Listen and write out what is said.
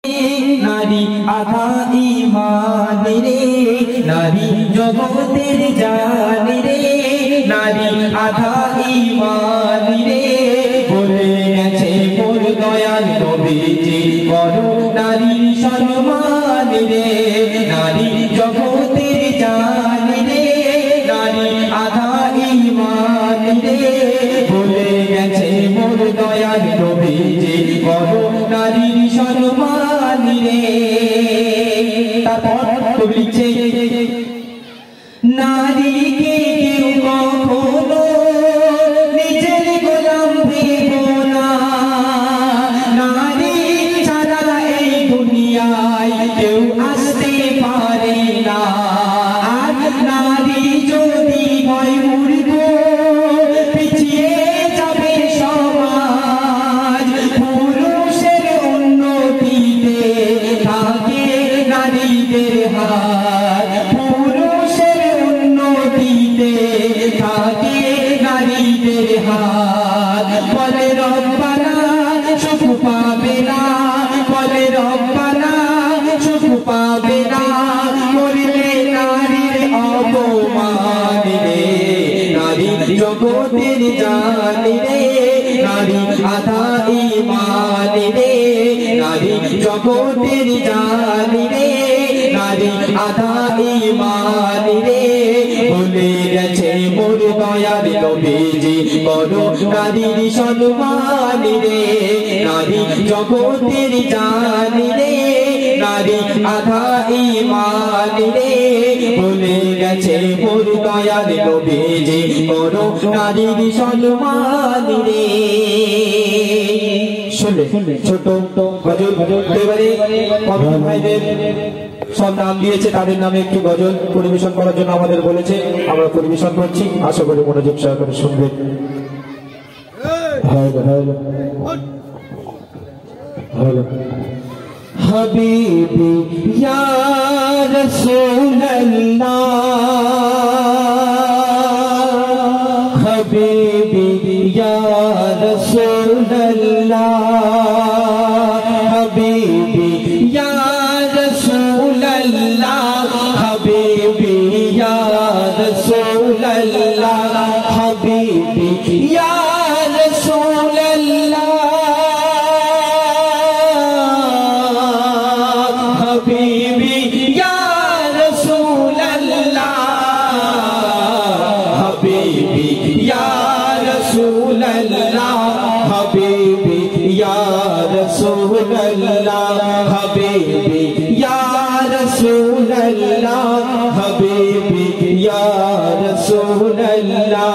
নারী আধা ঈমান রে, নারী জগতের জান রে, নারী আধা ঈমান রে। বলে গেছে মোর দয়াল নবীজি, করো নারীর সম্মান রে, নারী জগতের জান রে, নারী আধা ঈমান রে। বলে গেছে মোর দয়াল নবীজি, করো নারীর সম্মান রে। তারপর কবি লিখছে, নারীকে কেউ কখনো নিজের গোলাম ভেবো না, নারী ছাড়া এই দুনিয়ায় কেউ আসতে পারে না। আর নারী যদি হয় মূর্খ, পিছিয়ে যাবে সমাজ। পুরুষের উন্নতিতে থাকে নারীদের হাত, পুরুষের উন্নতিতে থাকে নারীদের হাত। বলে রব্বানা সুখ পাবে না, বলে রব্বানা সুখ পাবে না, করলে নারীর অপমান রে। নারী জগতের জান রে, নারী আধা ঈমান রে, নারী জগতের জান রে, নারী আধা ঈমান রে। বলে গেছে মোর দয়াল নবীজি, করো নারীর সম্মান রে, নারী জগতের জান রে, নারী আধা ঈমান রে। বলে গেছে মোর দয়াল নবীজি, করো নারীর সম্মান রে। শুনলে ছোট গজল এবারে কবি ভাইদের সব নাম দিয়েছে, তাদের নামে একটু গজল পরিবেশন করার জন্য আমাদের বলেছে, আমরা পরিবেশন করছি, আশা করি মনোযোগ সহকারে শুনবেন। হাবিবি ইয়া রাসূলুল্লাহ, হাবিবি ইয়া রাসূলুল্লাহ, হাবিবি ইয়া রাসূলুল্লাহ, হাবিবি ইয়া রাসূলুল্লাহ, হাবিবি ইয়া রাসূলুল্লাহ, হাবিবি ইয়া রাসূলুল্লাহ, হাবিবি ইয়া রাসূলুল্লাহ, হাবিবি ইয়া রাসূলুল্লাহ, হাবিবি ইয়া রাসূলুল্লাহ, হাবিবি ইয়া রাসূলুল্লাহ।